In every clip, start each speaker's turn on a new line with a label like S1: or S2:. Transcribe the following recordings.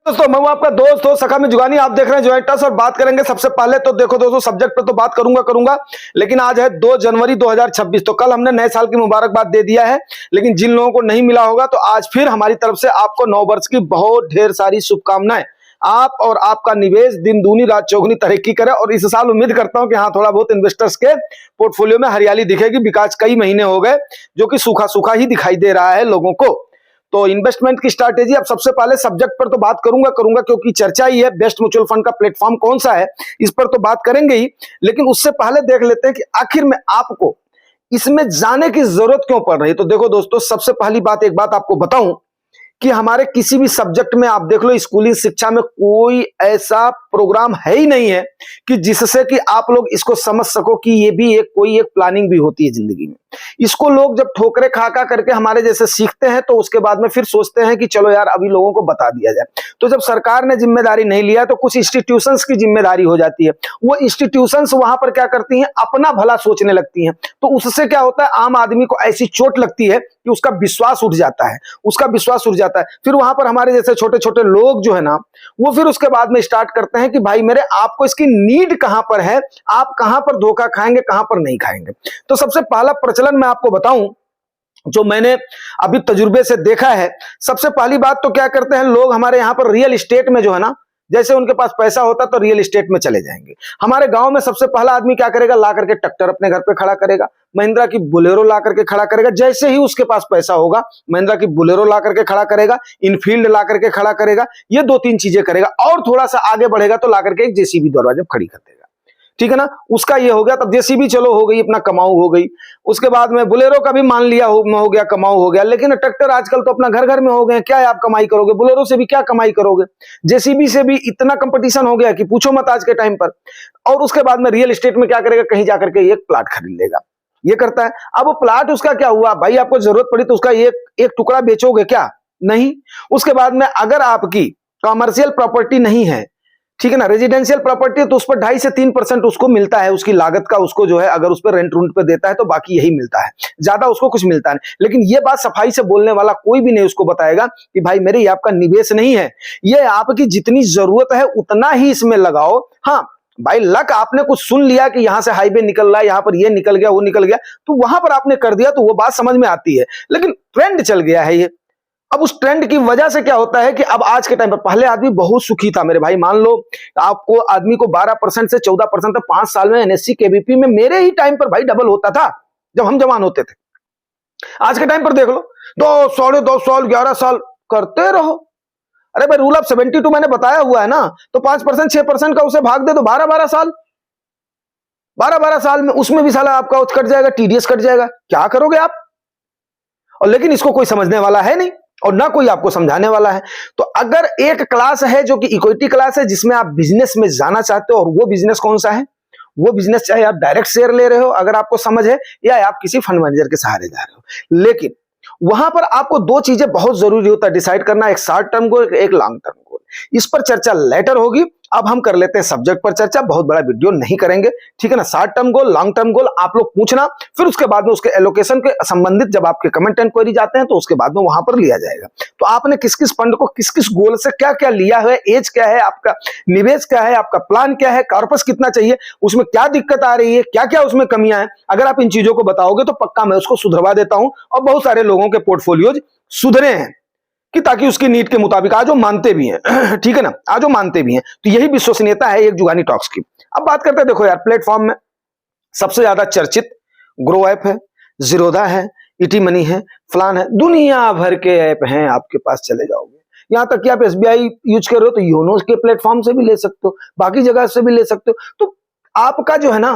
S1: दोस्तों मैं हूं आपका दोस्त हो सखा में जुगानी। आप देख रहे हैं ज्वाइंटस और बात करेंगे। सबसे पहले तो देखो दोस्तों, सब्जेक्ट पे तो बात करूंगा लेकिन आज है 2 जनवरी 2026। तो कल हमने नए साल की मुबारकबाद दे दिया है, लेकिन जिन लोगों को नहीं मिला होगा तो आज फिर हमारी तरफ से आपको नव वर्ष की बहुत ढेर सारी शुभकामनाएं। आप और आपका निवेश दिन दूनी रात चौगुनी तरक्की करे और इस साल उम्मीद करता हूं कि हाँ, थोड़ा बहुत इन्वेस्टर्स के पोर्टफोलियो में हरियाली दिखेगी। विकास कई महीने हो गए जो कि सूखा सूखा ही दिखाई दे रहा है लोगों को। तो इन्वेस्टमेंट की स्ट्रैटेजी, अब सबसे पहले सब्जेक्ट पर तो बात करूंगा क्योंकि चर्चा ही है बेस्ट म्यूचुअल फंड का प्लेटफॉर्म कौन सा है, इस पर तो बात करेंगे ही। लेकिन उससे पहले देख लेते हैं कि आखिर में आपको इसमें जाने की जरूरत क्यों पड़ रही है। तो देखो दोस्तों, सबसे पहली बात, एक बात आपको बताऊं कि हमारे किसी भी सब्जेक्ट में आप देख लो, स्कूली शिक्षा में कोई ऐसा प्रोग्राम है ही नहीं है कि जिससे कि आप लोग इसको समझ सको कि ये भी कोई एक प्लानिंग भी होती है जिंदगी में। इसको लोग जब ठोकरे खा करके हमारे जैसे सीखते हैं तो उसके बाद में फिर सोचते हैं कि चलो यार अभी लोगों को बता दिया जाए। तो जब सरकार ने जिम्मेदारी नहीं लिया तो कुछ इंस्टीट्यूशंस की जिम्मेदारी हो जाती है। वो इंस्टीट्यूशंस वहां पर क्या करती हैं, अपना भला सोचने लगती हैं। तो उससे क्या होता है, आम आदमी को ऐसी चोट लगती है कि उसका विश्वास उठ जाता है। फिर वहां पर हमारे जैसे छोटे छोटे लोग जो है ना, वो फिर उसके बाद में स्टार्ट करते हैं कि भाई मेरे आपको इसकी नीड कहां पर है, आप कहां पर धोखा खाएंगे, कहां पर नहीं खाएंगे। तो सबसे पहला प्रचलन मैं आपको बताऊं जो मैंने अभी तजुर्बे से देखा है। सबसे पहली बात तो क्या करते हैं लोग हमारे यहां पर, रियल एस्टेट में जो है ना, जैसे उनके पास पैसा होता तो रियल एस्टेट में चले जाएंगे। हमारे गांव में सबसे पहला आदमी क्या करेगा, ला करके ट्रैक्टर अपने घर पे खड़ा करेगा, महिंद्रा की बोलेरो ला करके खड़ा करेगा। जैसे ही उसके पास पैसा होगा, महिंद्रा की बोलेरो ला करके खड़ा करेगा, इनफील्ड ला करके खड़ा करेगा, ये 2-3 चीजें करेगा। और थोड़ा सा आगे बढ़ेगा तो ला करके एक जेसीबी दरवाजे खड़ी कर देगा। ठीक है ना, उसका ये हो गया। तब जेसीबी चलो हो गई, अपना कमाऊ हो गई। उसके बाद में बोलेरो का भी मान लिया हो गया, कमाऊ हो गया। लेकिन ट्रैक्टर आजकल तो अपना घर घर में हो गए, क्या है आप कमाई करोगे, बोलेरो से भी क्या कमाई करोगे, जेसीबी से भी इतना कंपटीशन हो गया कि पूछो मत आज के टाइम पर। और उसके बाद में रियल एस्टेट में क्या करेगा, कहीं जाकर के एक प्लाट खरीद लेगा, ये करता है। अब वो प्लाट उसका क्या हुआ भाई, आपको जरूरत पड़ी तो उसका एक टुकड़ा बेचोगे क्या, नहीं। उसके बाद में अगर आपकी कॉमर्शियल प्रॉपर्टी नहीं है, ठीक है ना, रेजिडेंशियल प्रॉपर्टी, तो उस पर 2.5 से 3% उसको मिलता है उसकी लागत का, उसको जो है अगर उस पर रेंट रूंट पे देता है तो बाकी यही मिलता है, ज्यादा उसको कुछ मिलता नहीं। लेकिन ये बात सफाई से बोलने वाला कोई भी नहीं उसको बताएगा कि भाई मेरे ये आपका निवेश नहीं है, ये आपकी जितनी जरूरत है उतना ही इसमें लगाओ। हाँ भाई, लक आपने कुछ सुन लिया कि यहां से हाईवे निकल रहा है, यहां पर ये निकल गया वो निकल गया, तो वहां पर आपने कर दिया तो वो बात समझ में आती है। लेकिन ट्रेंड चल गया है ये। अब उस ट्रेंड की वजह से क्या होता है कि अब आज के टाइम पर, पहले आदमी बहुत सुखी था मेरे भाई, मान लो आपको आदमी को 12% से 14% 5 साल में एनएससी केवीपी में मेरे ही टाइम पर भाई डबल होता था जब हम जवान होते थे। आज के टाइम पर देख लो 2 साल 2 साल 11 साल करते रहो। अरे भाई, रूल ऑफ 72 मैंने बताया हुआ है ना, तो 5% 6% का उसे भाग दे तो 12-12 साल, 12-12 साल में उसमें भी साला आपका कट जाएगा, टीडीएस कट जाएगा, क्या करोगे आप। और लेकिन इसको कोई समझने वाला है नहीं और ना कोई आपको समझाने वाला है। तो अगर एक क्लास है जो कि इक्विटी क्लास है, जिसमें आप बिजनेस में जाना चाहते हो, और वो बिजनेस कौन सा है, वो बिजनेस चाहे आप डायरेक्ट शेयर ले रहे हो अगर आपको समझ है, या आप किसी फंड मैनेजर के सहारे जा रहे हो, लेकिन वहां पर आपको 2 चीजें बहुत जरूरी होता है डिसाइड करना, एक शॉर्ट टर्म गोल, एक लॉन्ग टर्म गोल। इस पर चर्चा लेटर होगी। अब हम कर लेते हैं सब्जेक्ट पर चर्चा, बहुत बड़ा वीडियो नहीं करेंगे, ठीक है ना। Short term goal, long term goal आप लोग पूछना, फिर उसके बाद में उसके एलोकेशन के संबंधित जब आपके कमेंट एंड क्वेरी जाते हैं तो उसके बाद में वहां पर लिया जाएगा। तो आपने किस किस फंड को किस किस गोल से क्या क्या लिया है, एज क्या है आपका, निवेश क्या है आपका, प्लान क्या है, कॉर्पस कितना चाहिए, उसमें क्या दिक्कत आ रही है, क्या क्या उसमें कमियां हैं, अगर आप इन चीजों को बताओगे तो पक्का मैं उसको सुधरवा देता हूं। और बहुत सारे लोगों के पोर्टफोलियोज सुधरे हैं कि ताकि उसकी नीड के मुताबिक आज वो मानते भी हैं ठीक है ना, आज वो मानते भी हैं। तो यही विश्वसनीयता है एक जुगानी टॉक्स की। अब बात करते हैं, देखो यार, प्लेटफॉर्म में सबसे ज्यादा चर्चित ग्रो ऐप है, जीरोधा है, इटी मनी है, फलान है, दुनिया भर के ऐप हैं, आपके पास चले जाओगे। यहां तक कि आप एसबीआई यूज कर रहे हो तो योनो के प्लेटफॉर्म से भी ले सकते हो, बाकी जगह से भी ले सकते हो। तो आपका जो है ना,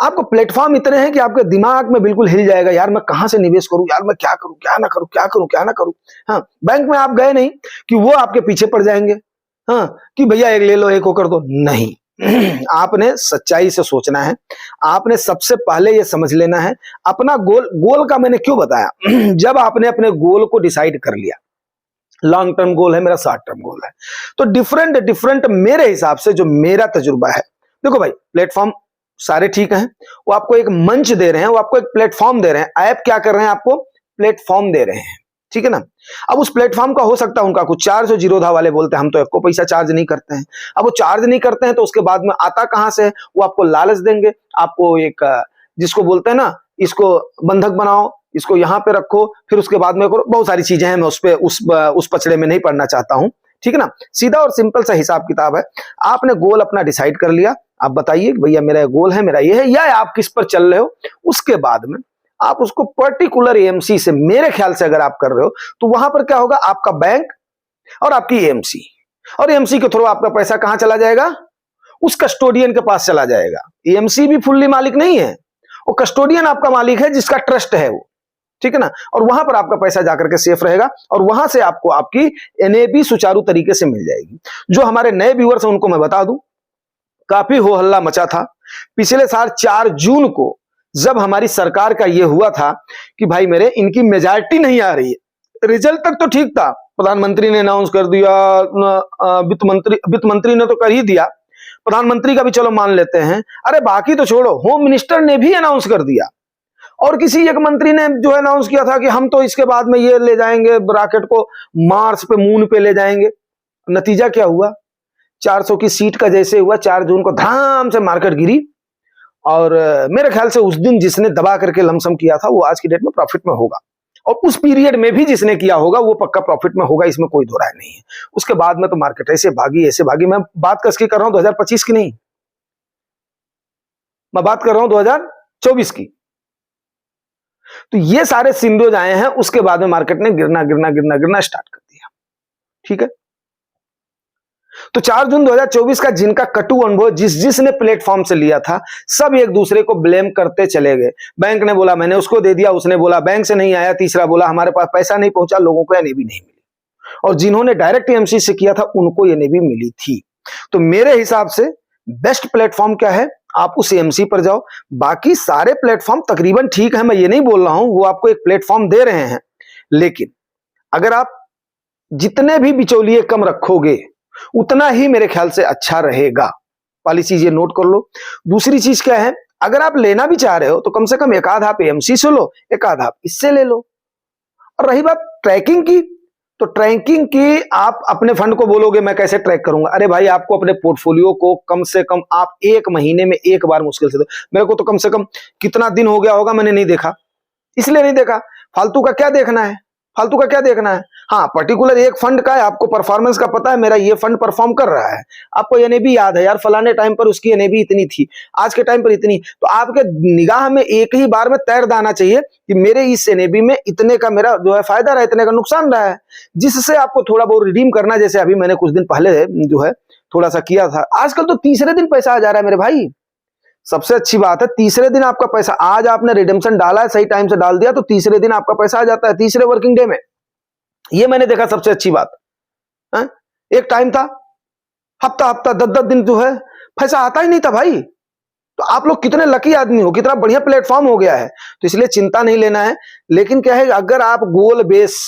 S1: आपको प्लेटफॉर्म इतने हैं कि आपके दिमाग में बिल्कुल हिल जाएगा, यार मैं कहां से निवेश करूं, यार मैं क्या करूं, क्या ना करूं, क्या करूं, क्या ना करूं। हाँ, बैंक में आप गए नहीं कि वो आपके पीछे पड़ जाएंगे, हाँ, कि भैया एक ले लो, एक वो कर दो, नहीं आपने सच्चाई से सोचना है। आपने सबसे पहले ये समझ लेना है अपना गोल का मैंने क्यों बताया जब आपने अपने गोल को डिसाइड कर लिया, लॉन्ग टर्म गोल है मेरा, शॉर्ट टर्म गोल है, तो डिफरेंट मेरे हिसाब से जो मेरा तजुर्बा है, देखो भाई प्लेटफॉर्म सारे ठीक हैं, वो आपको एक मंच दे रहे हैं, वो आपको एक प्लेटफॉर्म दे रहे हैं। ऐप क्या कर रहे हैं, आपको प्लेटफॉर्म दे रहे हैं, ठीक है ना। अब उस प्लेटफॉर्म का हो सकता है उनका कुछ चार्ज हो, जीरोधा वाले बोलते हैं हम तो एक को पैसा चार्ज नहीं करते हैं। अब वो चार्ज नहीं करते हैं तो उसके बाद में आता कहां से है, वो आपको लालच देंगे, आपको एक जिसको बोलते हैं ना, इसको बंधक बनाओ, इसको यहां पे रखो, फिर उसके बाद में बहुत सारी चीजें हैं, मैं उस पचड़े में नहीं पढ़ना चाहता हूं, ठीक है ना। सीधा और सिंपल सा हिसाब किताब है। आपने गोल अपना डिसाइड कर लिया, आप बताइए भैया मेरा गोल है, मेरा ये है, या आप किस पर चल रहे हो। उसके बाद में आप उसको पर्टिकुलर एएमसी से, मेरे ख्याल से अगर आप कर रहे हो तो वहां पर क्या होगा, आपका बैंक और आपकी एएमसी, और एएमसी के थ्रू आपका पैसा कहां चला जाएगा, उस कस्टोडियन के पास चला जाएगा। एएमसी भी फुल्ली मालिक नहीं है, वो कस्टोडियन आपका मालिक है जिसका ट्रस्ट है वो, ठीक है ना। और वहां पर आपका पैसा जाकर के सेफ रहेगा और वहां से आपको आपकी एनएबी सुचारू तरीके से मिल जाएगी। जो हमारे नए व्यूअर्स हैं उनको मैं बता दूं, काफी हो हल्ला मचा था पिछले साल 4 जून को, जब हमारी सरकार का यह हुआ था कि भाई मेरे इनकी मेजॉरिटी नहीं आ रही है। रिजल्ट तक तो ठीक था, प्रधानमंत्री ने अनाउंस कर दिया, वित्त मंत्री ने तो कर ही दिया, प्रधानमंत्री का भी चलो मान लेते हैं, अरे बाकी तो छोड़ो, होम मिनिस्टर ने भी अनाउंस कर दिया, और किसी एक मंत्री ने जो है अनाउंस किया था कि हम तो इसके बाद में ये ले जाएंगे रॉकेट को मार्स पे, मून पे ले जाएंगे। नतीजा क्या हुआ, 400 की सीट का जैसे हुआ 4 जून को धाम से मार्केट गिरी, और मेरे ख्याल से उस दिन जिसने दबा करके लमसम किया था वो आज की डेट में प्रॉफिट में होगा, और उस पीरियड में भी जिसने किया होगा वो पक्का प्रॉफिट में होगा, इसमें कोई दो राय नहीं है। उसके बाद में तो मार्केट ऐसे भागी, मैं बात किसकी कर रहा हूं, 2025 की नहीं, मैं बात कर रहा हूं 2024 की। तो ये सारे सिंडोज आए हैं, उसके बाद में मार्केट ने गिरना स्टार्ट कर दिया, ठीक है। तो 4 जून 2024 का जिनका कटु अनुभव जिसने प्लेटफॉर्म से लिया था, सब एक दूसरे को ब्लेम करते चले गए। बैंक ने बोला मैंने उसको दे दिया, उसने बोला बैंक से नहीं आया, तीसरा बोला हमारे पास पैसा नहीं पहुंचा, लोगों को एनएबी नहीं मिली, और जिन्होंने डायरेक्ट एएमसी से किया था उनको एनएबी मिली थी। तो मेरे हिसाब से बेस्ट प्लेटफॉर्म क्या है, आप उस एएमसी पर जाओ। बाकी सारे प्लेटफॉर्म तकरीबन ठीक है, मैं ये नहीं बोल रहा हूं, वो आपको एक प्लेटफॉर्म दे रहे हैं, लेकिन अगर आप जितने भी बिचौलिए कम रखोगे उतना ही मेरे ख्याल से अच्छा रहेगा। पहली चीज ये नोट कर लो। दूसरी चीज क्या है, अगर आप लेना भी चाह रहे हो तो कम से कम एक आध आप एएमसी से लो, एक आध आप इससे ले लो। और रही बात ट्रैकिंग की, तो ट्रैकिंग की आप अपने फंड को बोलोगे मैं कैसे ट्रैक करूंगा, अरे भाई आपको अपने पोर्टफोलियो को कम से कम आप 1 महीने में एक बार मुश्किल से दो। मेरे को तो कम से कम कितना दिन हो गया होगा मैंने नहीं देखा, इसलिए नहीं देखा, फालतू का क्या देखना है, फालतू का क्या देखना है। हाँ पर्टिकुलर एक फंड का है, आपको परफॉर्मेंस का पता है मेरा ये फंड परफॉर्म कर रहा है, आपको एनएबी याद है यार फलाने टाइम पर उसकी एनएबी इतनी थी, आज के टाइम पर इतनी, तो आपके निगाह में एक ही बार में तैर दाना चाहिए कि मेरे इस एनएबी में इतने का मेरा जो है फायदा रहा, इतने का नुकसान रहा है, जिससे आपको थोड़ा बहुत रिडीम करना। जैसे अभी मैंने कुछ दिन पहले जो है थोड़ा सा किया था, आजकल तो तीसरे दिन पैसा आ जा रहा है मेरे भाई। सबसे अच्छी बात है तीसरे दिन आपका पैसा, आज आपने रिडेम्पशन डाला है, सही टाइम से डाल दिया तो तीसरे दिन आपका पैसा आ जाता है, तीसरे वर्किंग डे में। ये मैंने देखा सबसे अच्छी बात है। एक टाइम था हफ्ता 10 दिन जो है पैसा आता ही नहीं था भाई। तो आप लोग कितने लकी आदमी हो, कितना बढ़िया प्लेटफॉर्म हो गया है, तो इसलिए चिंता नहीं लेना है। लेकिन क्या है, अगर आप गोल बेस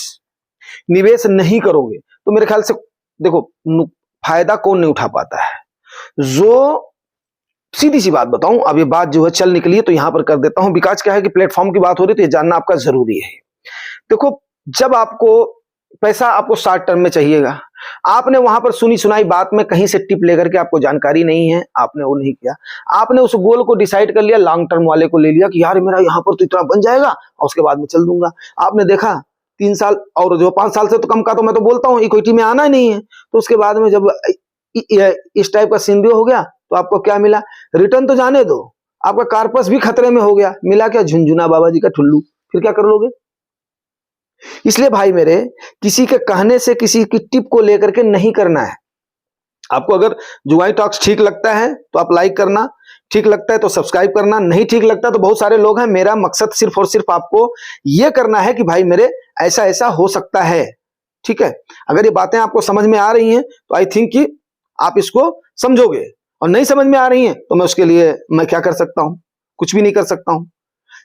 S1: निवेश नहीं करोगे तो मेरे ख्याल से देखो फायदा कौन नहीं उठा पाता है। जो सीधी सी बात बताऊं, अब ये बात जो है चल निकली है तो यहां पर कर देता हूं, बिकॉज क्या है कि प्लेटफॉर्म की बात हो रही है तो ये जानना आपका जरूरी है। देखो जब आपको पैसा आपको शॉर्ट टर्म में चाहिएगा, आपने वहां पर सुनी सुनाई बात में कहीं से टिप लेकर के, आपको जानकारी नहीं है, आपने वो नहीं किया, आपने उस गोल को डिसाइड कर लिया, लॉन्ग टर्म वाले को ले लिया कि यार मेरा यहां पर तो इतना बन जाएगा और उसके बाद में चल दूंगा। आपने देखा 3 साल और जो 5 साल से तो कम का तो मैं तो बोलता हूं इक्विटी में आना ही नहीं है, तो उसके बाद में जब इस टाइप का सिनेरियो हो गया तो आपको क्या मिला, रिटर्न तो जाने दो, आपका कार्पस भी खतरे में हो गया, मिला क्या, झुनझुना बाबा जी का ठुल्लू, फिर क्या कर लोगे। इसलिए भाई मेरे, किसी के कहने से किसी की टिप को लेकर के नहीं करना है। आपको अगर जुगाई टॉक्स ठीक लगता है तो आप लाइक करना, ठीक लगता है तो सब्सक्राइब करना, नहीं ठीक लगता तो बहुत सारे लोग हैं, मेरा मकसद सिर्फ और सिर्फ आपको यह करना है कि भाई मेरे ऐसा ऐसा हो सकता है, ठीक है। अगर ये बातें आपको समझ में आ रही हैं तो आई थिंक कि आप इसको समझोगे, और नहीं समझ में आ रही हैं तो मैं उसके लिए मैं क्या कर सकता हूं, कुछ भी नहीं कर सकता हूं।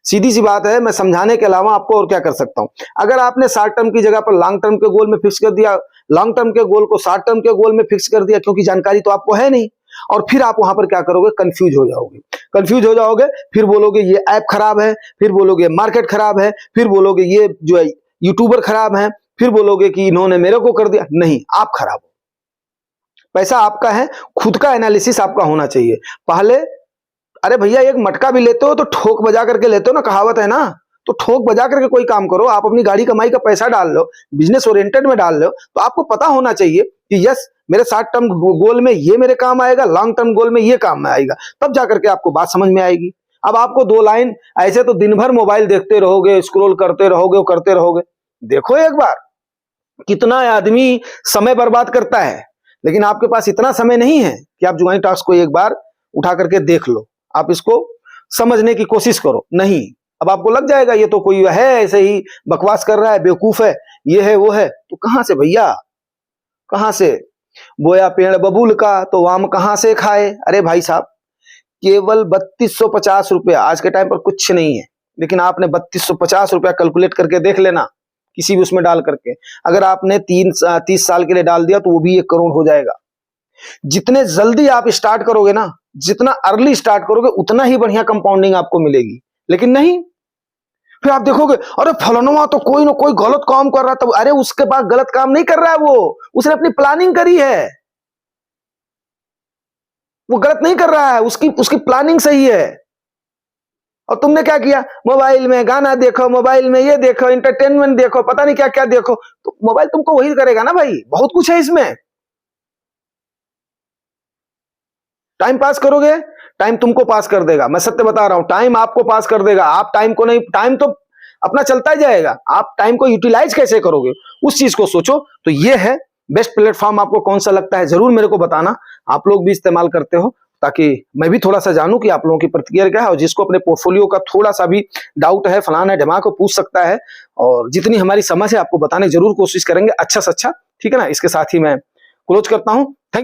S1: सीधी सी बात है, मैं समझाने के अलावा आपको और क्या कर सकता हूं। अगर आपने शॉर्ट टर्म की जगह पर लॉन्ग टर्म के गोल में फिक्स कर दिया, लॉन्ग टर्म के गोल को शॉर्ट टर्म के गोल में फिक्स कर दिया, क्योंकि जानकारी तो आपको है नहीं, और फिर आप वहां पर क्या करोगे, कंफ्यूज हो जाओगे, फिर बोलोगे ये ऐप खराब है, फिर बोलोगे मार्केट खराब है, फिर बोलोगे ये जो है यूट्यूबर खराब हैं, फिर बोलोगे कि इन्होंने मेरे को कर दिया। नहीं, आप खराब हो। पैसा आपका है, खुद का एनालिसिस आपका होना चाहिए। पहले अरे भैया एक मटका भी लेते हो तो ठोक बजा करके लेते हो ना, कहावत है ना, तो ठोक बजा करके कोई काम करो। आप अपनी गाड़ी कमाई का पैसा डाल लो, बिजनेस ओरिएंटेड में डाल लो, तो आपको पता होना चाहिए कि यस मेरे शॉर्ट टर्म गोल में ये मेरे काम आएगा, लॉन्ग टर्म गोल में ये काम में आएगा, तब जाकर के आपको बात समझ में आएगी। अब आपको 2 लाइन ऐसे तो दिन भर मोबाइल देखते रहोगे, स्क्रॉल करते रहोगे। देखो एक बार कितना आदमी समय बर्बाद करता है, लेकिन आपके पास इतना समय नहीं है कि आप जुगानी टास्क को एक बार उठा करके देख लो, आप इसको समझने की कोशिश करो। नहीं, अब आपको लग जाएगा ये तो कोई है ऐसे ही बकवास कर रहा है, बेवकूफ है, ये है वो है। तो कहां से भैया, कहां से? बोया पेड़ बबूल का तो आम कहां से खाए। अरे भाई साहब, केवल 3250 रुपया आज के टाइम पर कुछ नहीं है, लेकिन आपने 3250 रुपया कैलकुलेट करके देख लेना किसी भी उसमें डाल करके। अगर आपने 30 साल के लिए डाल दिया तो वो भी 1 करोड़ हो जाएगा। जितने जल्दी आप स्टार्ट करोगे ना, जितना अर्ली स्टार्ट करोगे, उतना ही बढ़िया कंपाउंडिंग आपको मिलेगी। लेकिन नहीं, फिर आप देखोगे अरे फलाना तो कोई ना कोई गलत काम कर रहा है, तब अरे उसके पास गलत काम नहीं कर रहा है, वो उसने अपनी प्लानिंग करी है, वो गलत नहीं कर रहा है, उसकी प्लानिंग सही है। और तुमने क्या किया, मोबाइल में गाना देखो, मोबाइल में ये देखो, एंटरटेनमेंट देखो, पता नहीं क्या क्या देखो, तो मोबाइल तुमको वही करेगा ना भाई। बहुत कुछ है इसमें। टाइम पास करोगे, टाइम तुमको पास कर देगा। मैं सत्य बता रहा हूं, टाइम आपको पास कर देगा, आप टाइम को नहीं। टाइम तो अपना चलता ही जाएगा, आप टाइम को यूटिलाइज कैसे करोगे उस चीज को सोचो। तो ये है बेस्ट प्लेटफॉर्म। आपको कौन सा लगता है जरूर मेरे को बताना, आप लोग भी इस्तेमाल करते हो, ताकि मैं भी थोड़ा सा जानूं कि आप लोगों की प्रतिक्रिया क्या है। और जिसको अपने पोर्टफोलियो का थोड़ा सा भी डाउट है, फलाना है ढिमाक को पूछ सकता है, और जितनी हमारी समझ है आपको बताने की जरूर कोशिश करेंगे अच्छा से अच्छा। ठीक है ना, इसके साथ ही मैं क्लोज करता हूं। थैंक